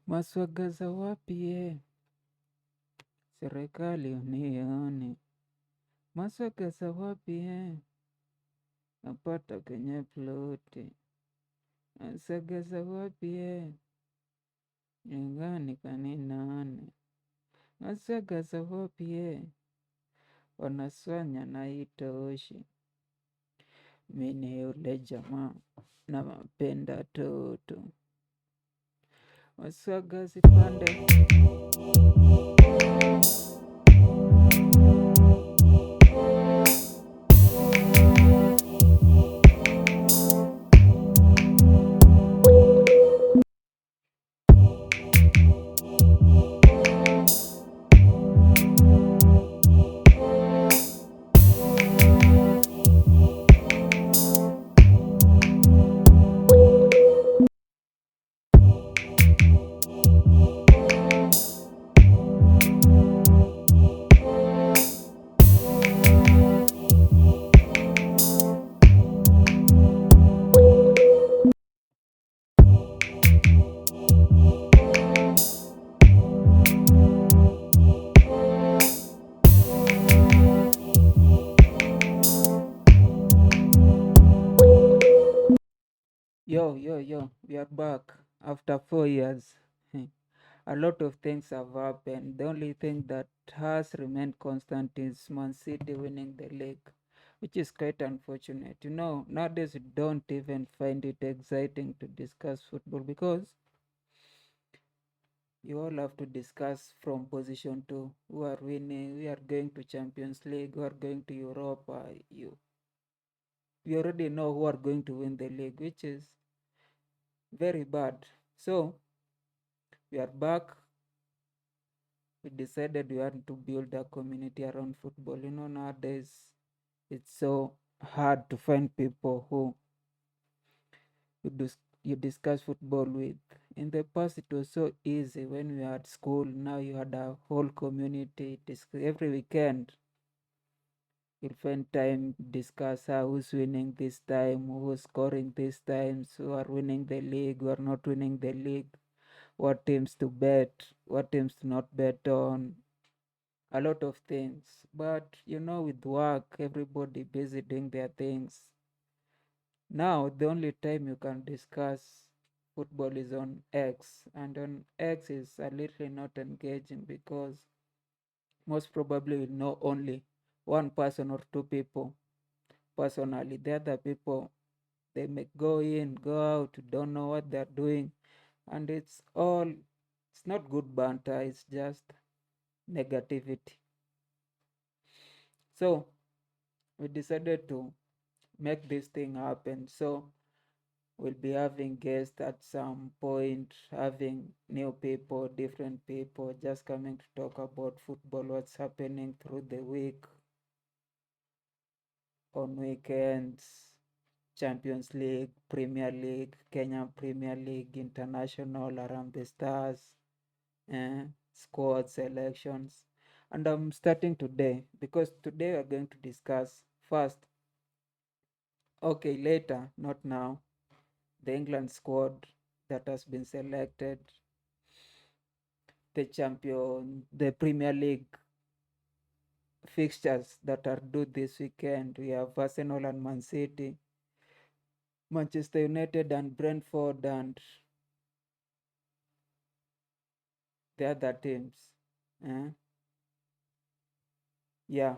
Maswagaza wapi? Serikali unione. Maswagaza wapi? Napata kwenye ploti. Maswagaza wapi? Nyumbani kaninaone. Maswagaza wapi? Wanaswanya na itoshi. Mini yule jamaa na mapenda toto. Maswagazi pande. Yo, we are back after 4 years. A lot of things have happened. The only thing that has remained constant is Man City winning the league, which is quite unfortunate. Nowadays we don't even find it exciting to discuss football because you all have to discuss from position two. Who are winning? We are going to Champions League. Who are going to Europa? We already know who are going to win the league, which is very bad. So we are back. We decided we want to build a community around football. Nowadays it's so hard to find people who you discuss football with. In the past, it was so easy when we were at school. Now you had a whole community. Every weekend, you'll find time to discuss who's winning this time, who's scoring this time, who are winning the league, who are not winning the league, what teams to bet, what teams to not bet on, a lot of things. But with work, everybody busy doing their things. Now, the only time you can discuss football is on X, and on X is a little not engaging because most probably you know only one person or two people personally. The other people, they may go in, go out, don't know what they're doing, and it's not good banter, it's just negativity. So, we decided to make this thing happen. So, we'll be having guests at some point, having new people, different people, just coming to talk about football, what's happening through the week, on weekends, Champions League, Premier League, Kenya Premier League, International, Harambee Stars, squad selections. And I'm starting today because today we're going to discuss first, later, not now, the England squad that has been selected, the Premier League fixtures that are due this weekend. We have Arsenal and Man City, Manchester United and Brentford, and the other teams. Yeah.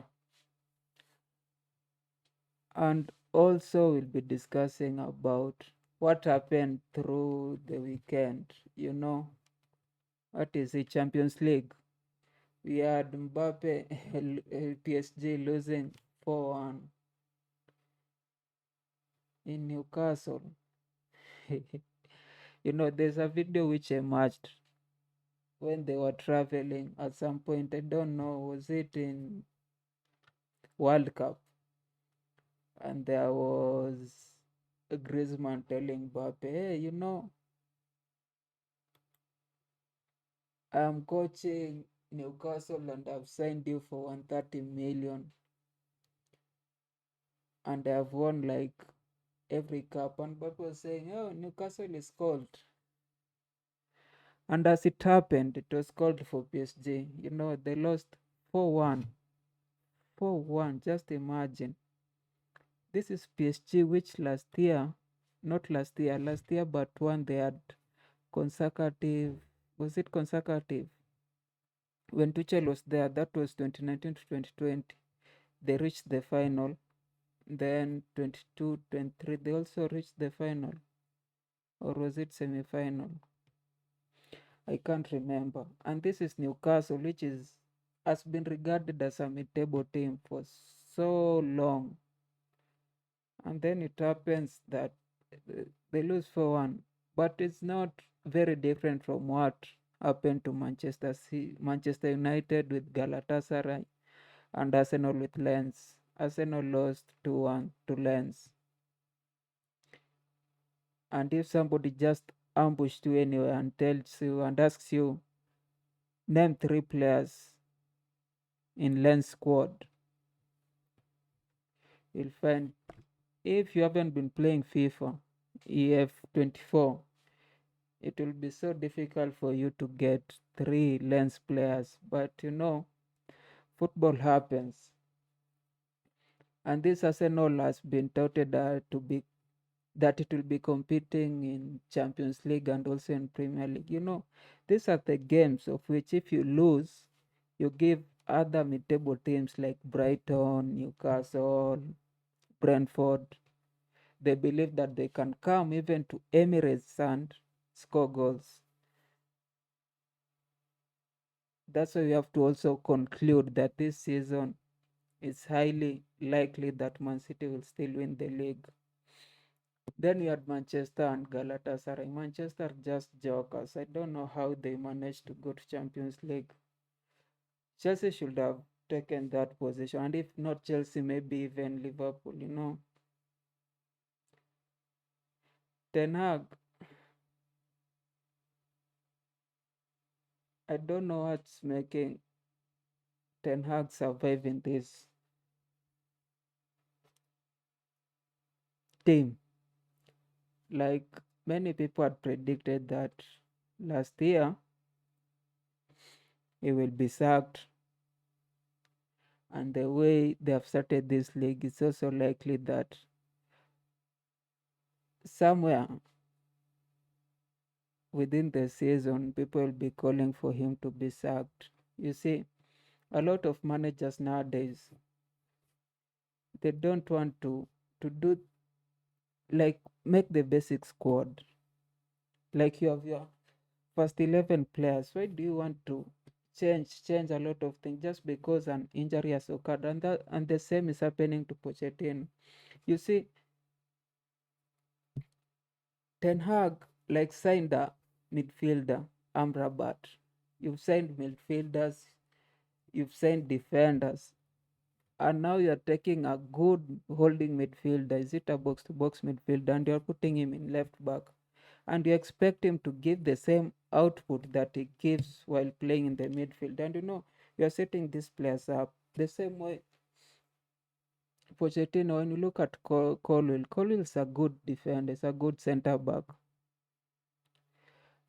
And also we'll be discussing about what happened through the weekend. What is the Champions League? We had Mbappe, PSG losing 4-1 in Newcastle. There's a video which emerged when they were traveling at some point. I don't know, was it in World Cup? And there was Griezmann telling Mbappe, hey, I'm coaching Newcastle and I've signed you for 130 million and I've won like every cup. And Mbappe was saying, oh, Newcastle is cold. And as it happened, it was called for PSG. They lost 4-1. 4-1. Just imagine. This is PSG, which last year, but one they had consecutive, was it consecutive? When Tuchel was there, that was 2019 to 2020. They reached the final. Then 22, 23, they also reached the final. Or was it semi-final? I can't remember. And this is Newcastle, which has been regarded as a mid-table team for so long. And then it happens that they lose 4-1. But it's not very different from what happened to Manchester United with Galatasaray and Arsenal with Lens. Arsenal lost 2-1 to Lens. And if somebody just ambushed you anywhere and tells you and asks you, name 3 players in Lens squad, you'll find, if you haven't been playing FIFA EF24, it will be so difficult for you to get 3 Lens players. But football happens. And this Arsenal has been touted that it will be competing in Champions League and also in Premier League. These are the games of which if you lose, you give other mid-table teams like Brighton, Newcastle, Brentford, they believe that they can come even to Emirates and score goals. That's why we have to also conclude that this season it's highly likely that Man City will still win the league. Then we had Manchester and Galatasaray. Manchester just jokers. I don't know how they managed to go to Champions League. Chelsea should have taken that position, and if not Chelsea, maybe even Liverpool. Ten Hag, I don't know what's making Ten Hag survive in this team. Like many people had predicted that last year he will be sacked, and the way they have started this league, it's also likely that somewhere within the season people will be calling for him to be sacked. You see, a lot of managers nowadays, they don't want to do, like, make the basic squad. Like, you have your first 11 players. Why do you want to change a lot of things just because an injury has occurred? And the same is happening to Pochettino. You see, Ten Hag like signed a midfielder, Amrabat. You've signed midfielders, you've signed defenders, and now you're taking a good holding midfielder. Is it a box to box midfielder? And you're putting him in left back. And you expect him to give the same output that he gives while playing in the midfield. And you're setting these players up the same way. Pochettino, when you look at Colwill's a good defender, he's a good center back.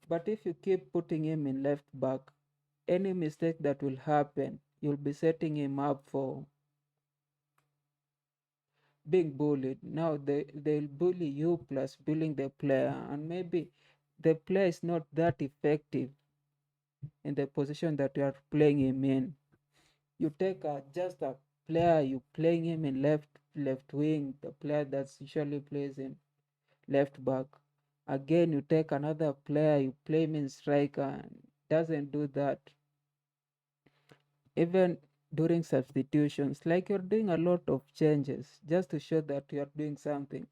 But if you keep putting him in left back, any mistake that will happen, you'll be setting him up for being bullied. Now they'll bully you plus bullying the player, and maybe the player is not that effective in the position that you are playing him in. You take just a player, you playing him in left wing, the player that usually plays in left back. Again, you take another player, you play him in striker, and doesn't do that. Even during substitutions, like you're doing a lot of changes just to show that you're doing something.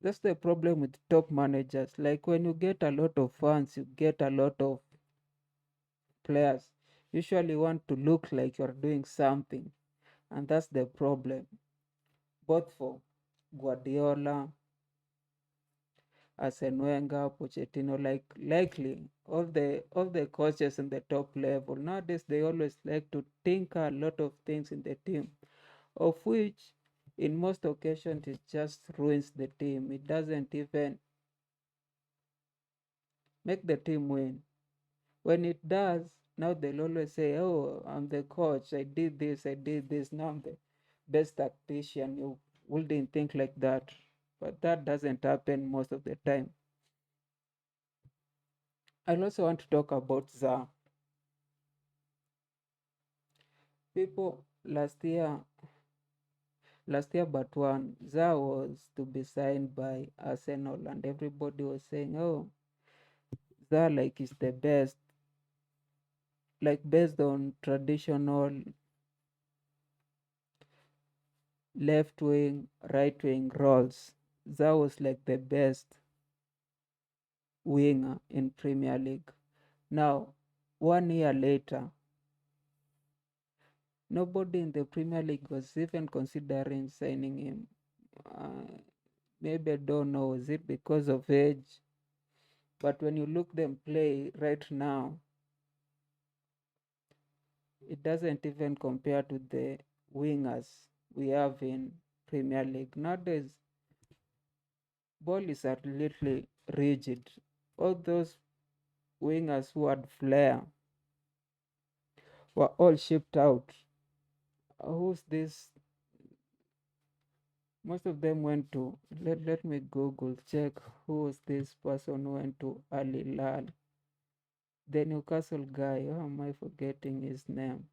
That's the problem with top managers. Like when you get a lot of fans, you get a lot of players, usually want to look like you're doing something. And that's the problem, both for Guardiola, Arsene Wenger, Pochettino, like likely all the coaches in the top level. Nowadays they always like to tinker a lot of things in the team, of which in most occasions it just ruins the team. It doesn't even make the team win. When it does, now they'll always say, "Oh, I'm the coach. I did this. I did this. Now I'm the best tactician." You wouldn't think like that, but that doesn't happen most of the time. I also want to talk about Za. People last year but one, Za was to be signed by Arsenal, and everybody was saying, "Oh, Za like is the best." Like based on traditional left wing, right wing roles, Za was like the best winger in Premier League. Now, 1 year later, nobody in the Premier League was even considering signing him. Maybe I don't know, is it because of age? But when you look them play right now, it doesn't even compare to the wingers we have in Premier League. Nowadays, ball is absolutely rigid. All those wingers who had flair were all shipped out. Who's this? Most of them went to, let me Google, check who was this person who went to Al Hilal. The Newcastle guy, how am I forgetting his name?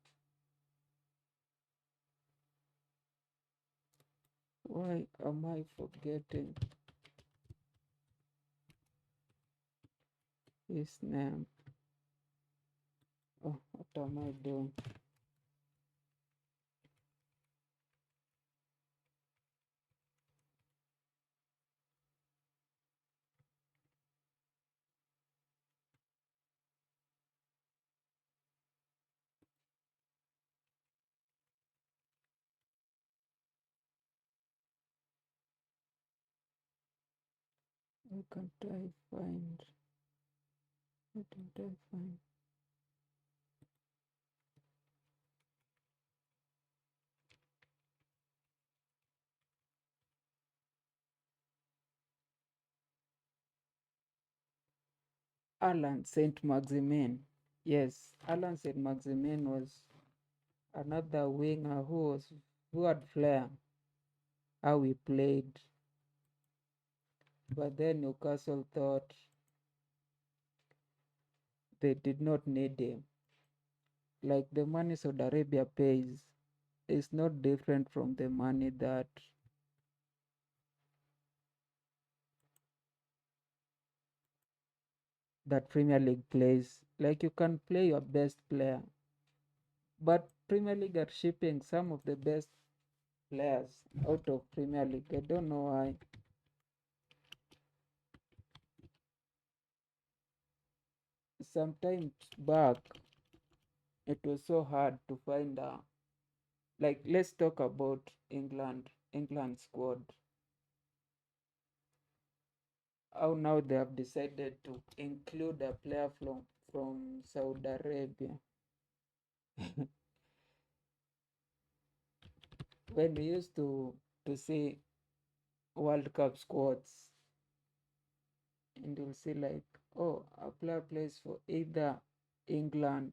Why am I forgetting his name? Oh, what am I doing? Why can't I find? Why don't I find? Alan Saint Maximin. Yes, Alan Saint Maximin was another winger who had flair, how he played. But then Newcastle thought they did not need him. Like the money Saudi Arabia pays is not different from the money that Premier League plays. Like you can play your best player, but Premier League are shipping some of the best players out of Premier League. I don't know why. Sometimes back, it was so hard to find a, like, let's talk about England squad. How now they have decided to include a player from Saudi Arabia. When we used to see World Cup squads, and you'll see like, oh, a player plays for either England,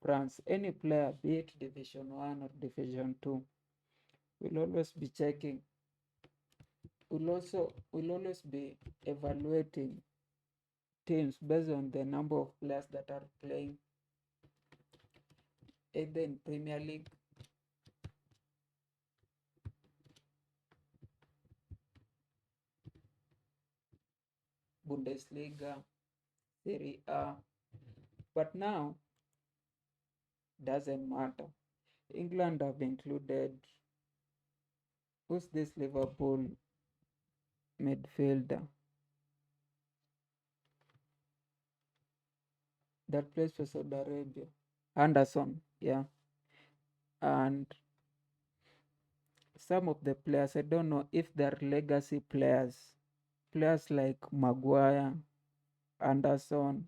France, any player, be it Division 1 or Division 2, we'll always be checking. We'll always be evaluating teams based on the number of players that are playing either in Premier League, Bundesliga, Serie A. But now doesn't matter. England have included, who's this Liverpool midfielder that plays for Saudi Arabia? Anderson, yeah. And some of the players, I don't know if they're legacy players. Players like Maguire, Anderson.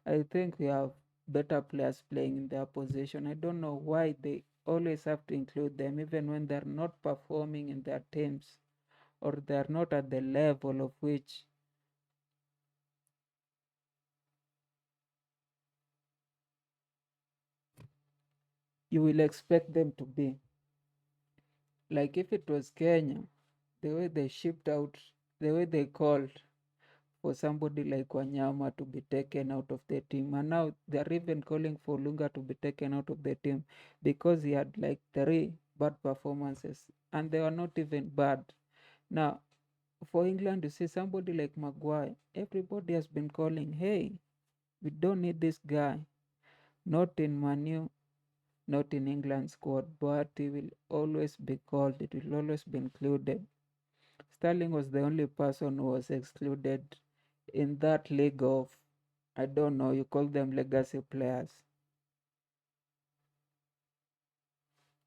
I think we have better players playing in their position. I don't know why they always have to include them, even when they're not performing in their teams or they're not at the level of which you will expect them to be. Like if it was Kenya, the way they shipped out, the way they called for somebody like Wanyama to be taken out of the team, and now they're even calling for Lunga to be taken out of the team because he had like 3 bad performances, and they were not even bad. Now, for England to see somebody like Maguire, everybody has been calling, hey, we don't need this guy, not in Manu, not in England squad, but he will always be called, it will always be included. Sterling was the only person who was excluded in that league of, I don't know, you call them legacy players.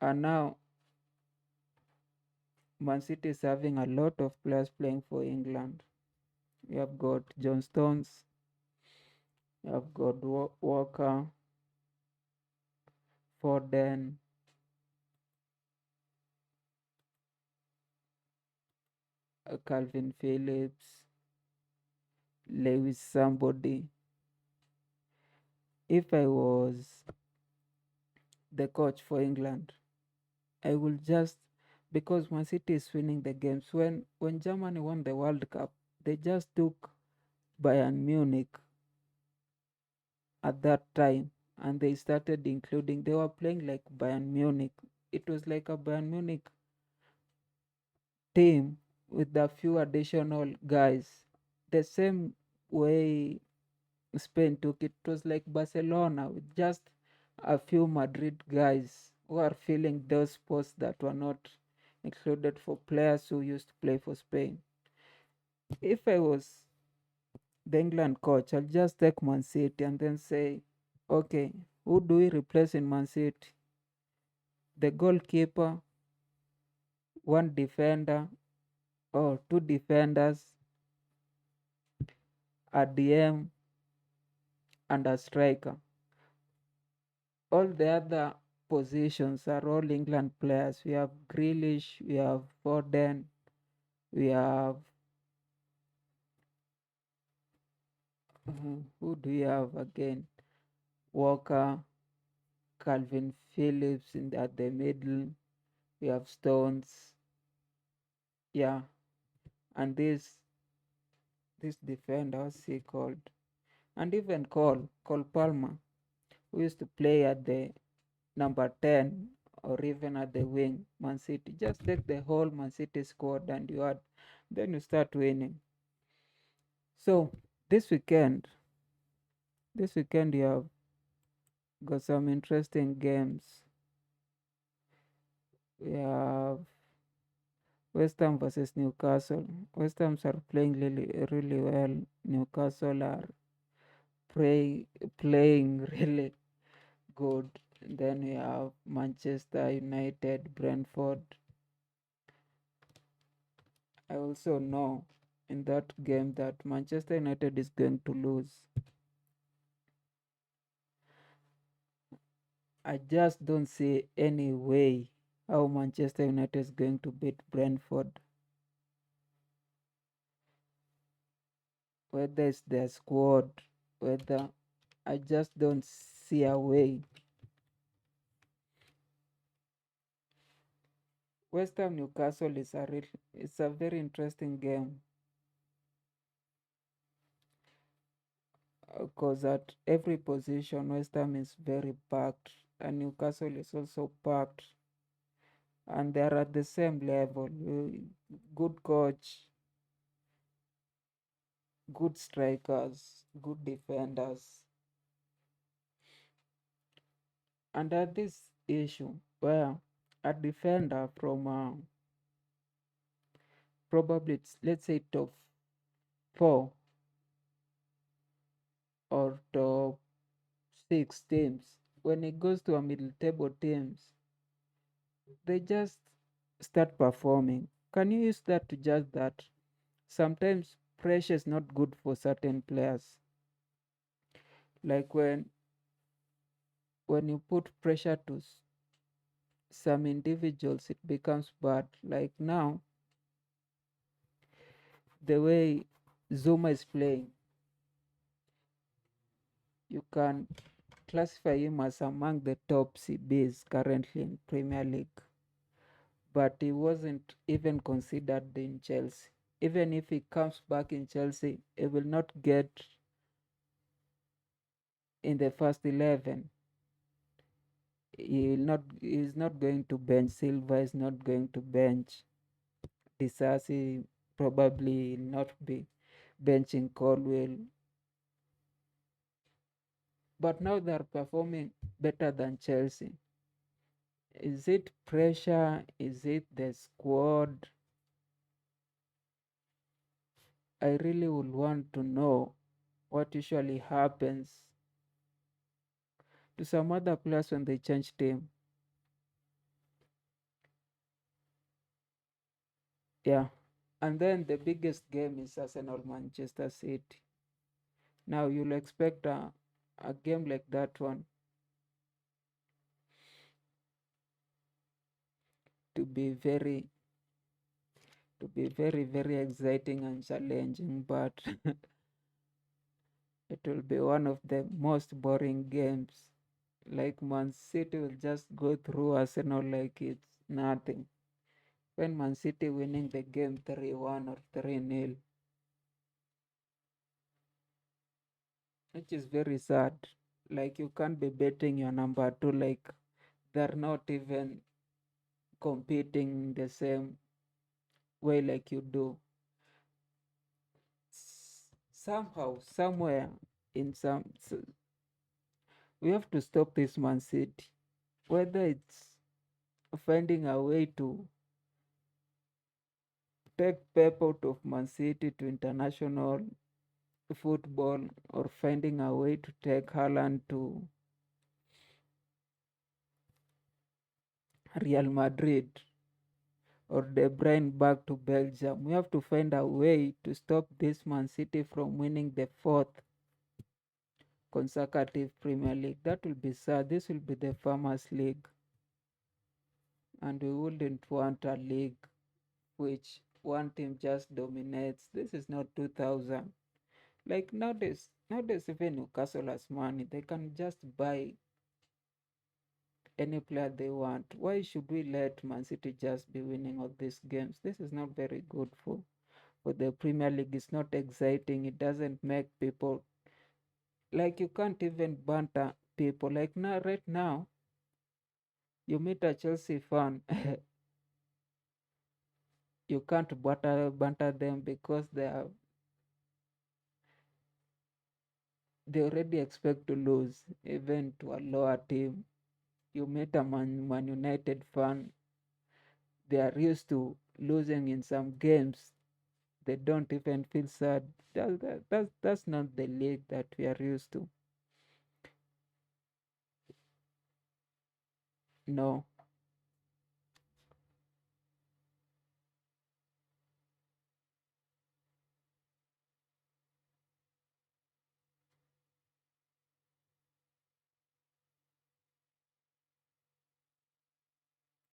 And now Man City is having a lot of players playing for England. You have got John Stones, you have got Walker, Foden, Calvin Phillips, Lewis somebody. If I was the coach for England, I will just, because Man City is winning the games. When Germany won the World Cup, they just took Bayern Munich at that time and they started including, they were playing like Bayern Munich. It was like a Bayern Munich team with a few additional guys. The same way Spain took it, was like Barcelona with just a few Madrid guys who are filling those spots that were not included for players who used to play for Spain. If I was the England coach, I'll just take Man City and then say, okay, who do we replace in Man City? The goalkeeper, one defender, or 2 defenders, a DM, and a striker. All the other positions are all England players. We have Grealish, we have Foden, we have who do we have again? Walker, Calvin Phillips at the middle. We have Stones, yeah, and this defender, what's he called? And even Cole Palmer, who used to play at the number 10 or even at the wing. Man City, just take the whole Man City squad and then you start winning. So this weekend, you have got some interesting games. We have West Ham versus Newcastle. West Ham are playing really, really well. Newcastle are playing really good. Then we have Manchester United, Brentford. I also know in that game that Manchester United is going to lose. I just don't see any way how Manchester United is going to beat Brentford. Whether it's their squad, whether I just don't see a way. West Ham Newcastle is it's a very interesting game because at every position West Ham is very packed and Newcastle is also packed and they are at the same level. Good coach, good strikers, good defenders. And at this issue where a defender from probably let's say top 4 or top 6 teams, when it goes to a middle table teams, they just start performing. Can you use that to judge that sometimes pressure is not good for certain players? Like when you put pressure to some individuals, it becomes bad. Like now, the way Zuma is playing, you can classify him as among the top CBs currently in Premier League, but he wasn't even considered in Chelsea. Even if he comes back in Chelsea, he will not get in the first 11. He's not going to bench Silva, is not going to bench Disasi, probably not be benching Colwell. But now they're performing better than Chelsea. Is it pressure? Is it the squad? I really would want to know what usually happens to some other players when they change team. Yeah. And then the biggest game is Arsenal Manchester City. Now you'll expect a game like that one to be very very exciting and challenging, but it will be one of the most boring games. Like Man City will just go through Arsenal like it's nothing. When Man City winning the game 3-1 or 3-0, which is very sad. Like you can't be betting your number two, like they're not even competing the same way like you do. Somehow, somewhere, in we have to stop this Man City. Whether it's finding a way to take Pep out of Man City to international football, or finding a way to take Haaland to Real Madrid, or De Bruyne back to Belgium. We have to find a way to stop this Man City from winning the fourth consecutive Premier League. That will be sad. This will be the Farmers League, and we wouldn't want a league which one team just dominates. This is not 2000. Like nowadays even Newcastle has money. They can just buy any player they want. Why should we let Man City just be winning all these games? This is not very good for the Premier League. It's not exciting. It doesn't make people, like, you can't even banter people. Like now, right now, you meet a Chelsea fan, you can't banter them because they already expect to lose, even to a lower team. You meet a Man United fan, they are used to losing in some games. They don't even feel sad. That's not the league that we are used to. No.